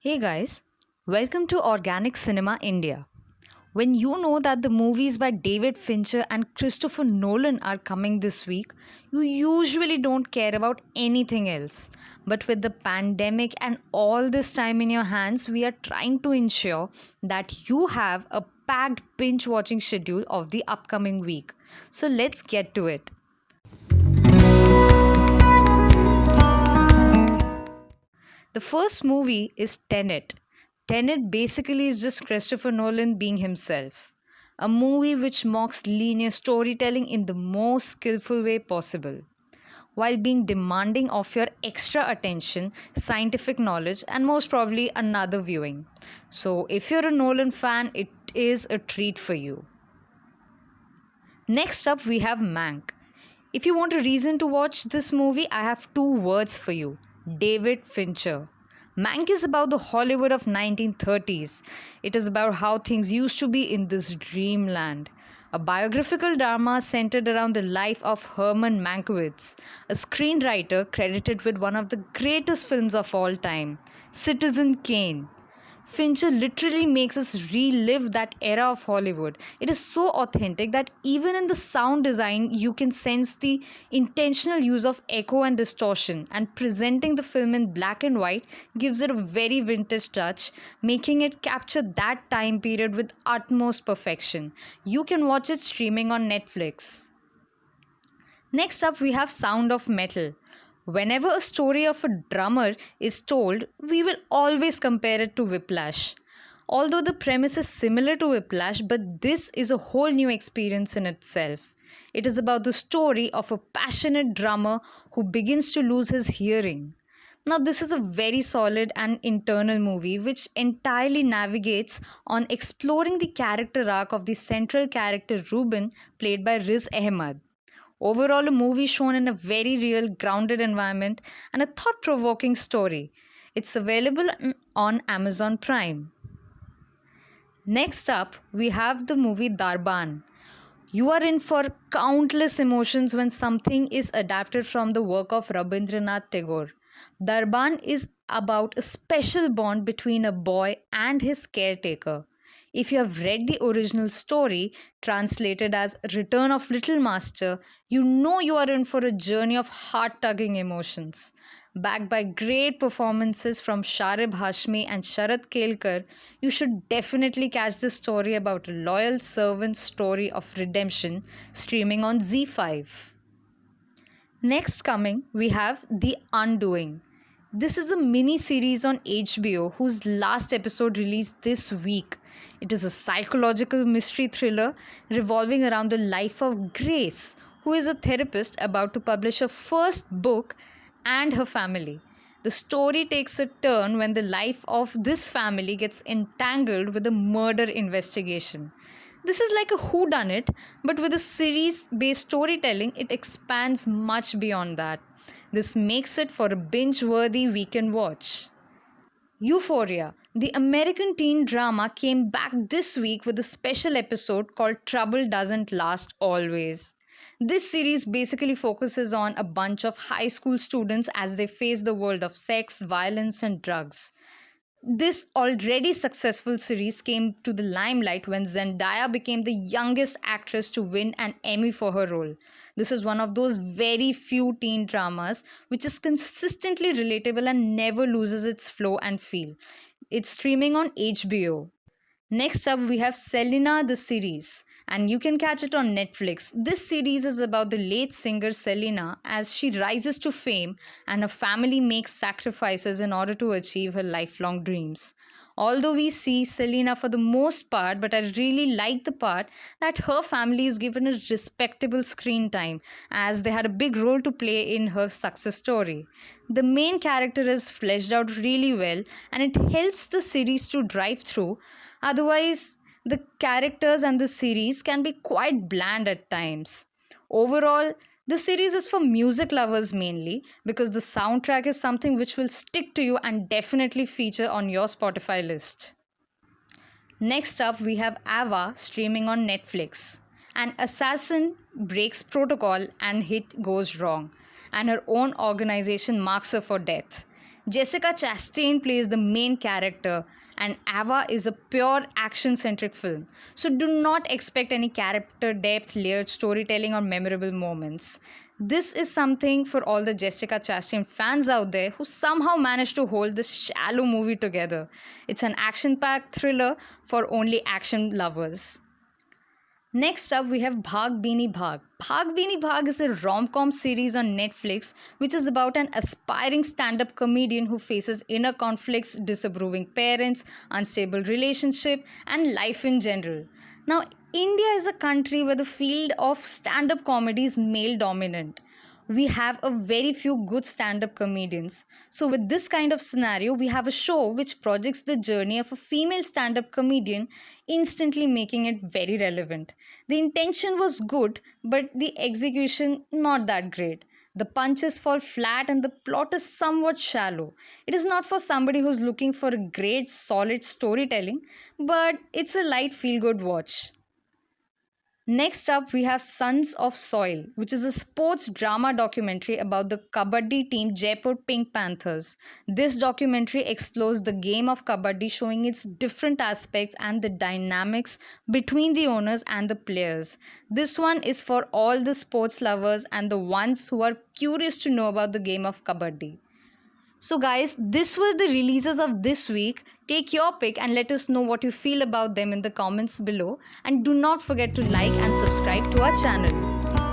Hey guys, welcome to Organic Cinema India. When you know that the movies by David Fincher and Christopher Nolan are coming this week, you usually don't care about anything else. But with the pandemic and all this time in your hands, we are trying to ensure that you have a packed binge watching schedule of the upcoming week. So let's get to it. The first movie is Tenet. Tenet basically is just Christopher Nolan being himself. A movie which mocks linear storytelling in the most skillful way possible, while being demanding of your extra attention, scientific knowledge, and most probably another viewing. So, if you're a Nolan fan, it is a treat for you. Next up, we have Mank. If you want a reason to watch this movie, I have two words for you: David Fincher. Mank is about the Hollywood of 1930s. It is about how things used to be in this dreamland. A biographical drama centered around the life of Herman Mankiewicz, a screenwriter credited with one of the greatest films of all time, Citizen Kane. Fincher literally makes us relive that era of Hollywood. It is so authentic that even in the sound design, you can sense the intentional use of echo and distortion, and presenting the film in black and white gives it a very vintage touch, making it capture that time period with utmost perfection. You can watch it streaming on Netflix. Next up, we have Sound of Metal. Whenever a story of a drummer is told, we will always compare it to Whiplash. Although the premise is similar to Whiplash, but this is a whole new experience in itself. It is about the story of a passionate drummer who begins to lose his hearing. Now, this is a very solid and internal movie which entirely navigates on exploring the character arc of the central character Ruben, played by Riz Ahmed. Overall, a movie shown in a very real, grounded environment and a thought provoking story. It's available on Amazon Prime. Next up, we have the movie Darban. You are in for countless emotions when something is adapted from the work of Rabindranath Tagore. Darban is about a special bond between a boy and his caretaker. If you have read the original story, translated as Return of Little Master, you know you are in for a journey of heart tugging emotions. Backed by great performances from Sharib Hashmi and Sharat Kelkar, you should definitely catch the story about a loyal servant's story of redemption streaming on Z5. Next coming, we have The Undoing. This is a mini series on HBO whose last episode released this week. It is a psychological mystery thriller revolving around the life of Grace, who is a therapist about to publish her first book, and her family. The story takes a turn when the life of this family gets entangled with a murder investigation. This is like a whodunit, but with a series based storytelling, it expands much beyond that. This makes it for a binge worthy weekend watch. Euphoria, the American teen drama, came back this week with a special episode called Trouble Doesn't Last Always. This series basically focuses on a bunch of high school students as they face the world of sex, violence, and drugs. This already successful series came to the limelight when Zendaya became the youngest actress to win an Emmy for her role. This is one of those very few teen dramas which is consistently relatable and never loses its flow and feel. It's streaming on HBO. Next up, we have Selena the series, and you can catch it on Netflix. This series is about the late singer Selena as she rises to fame and her family makes sacrifices in order to achieve her lifelong dreams. Although we see Selena for the most part, but I really like the part that her family is given a respectable screen time as they had a big role to play in her success story. The main character is fleshed out really well and it helps the series to drive through. Otherwise, the characters and the series can be quite bland at times. Overall, the series is for music lovers mainly because the soundtrack is something which will stick to you and definitely feature on your Spotify list. Next up, we have Ava streaming on Netflix. An assassin breaks protocol and hit goes wrong, and her own organization marks her for death. Jessica Chastain plays the main character, and Ava is a pure action centric film. So do not expect any character depth, layered storytelling, or memorable moments. This is something for all the Jessica Chastain fans out there who somehow managed to hold this shallow movie together. It's an action packed thriller for only action lovers. Next up, we have Bhag Bini Bhag. Bhag Bini Bhag is a rom-com series on Netflix which is about an aspiring stand-up comedian who faces inner conflicts, disapproving parents, unstable relationship, and life in general. Now, India is a country where the field of stand-up comedy is male dominant. We have a very few good stand-up comedians. So with this kind of scenario, we have a show which projects the journey of a female stand-up comedian, instantly making it very relevant. The intention was good, but the execution not that great. The punches fall flat and the plot is somewhat shallow. It is not for somebody who's looking for a great solid storytelling, but it's a light feel good watch. Next up, we have Sons of Soil, which is a sports drama documentary about the Kabaddi team Jaipur Pink Panthers. This documentary explores the game of Kabaddi, showing its different aspects and the dynamics between the owners and the players. This one is for all the sports lovers and the ones who are curious to know about the game of Kabaddi. So, guys, this were the releases of this week. Take your pick and let us know what you feel about them in the comments below. And do not forget to like and subscribe to our channel.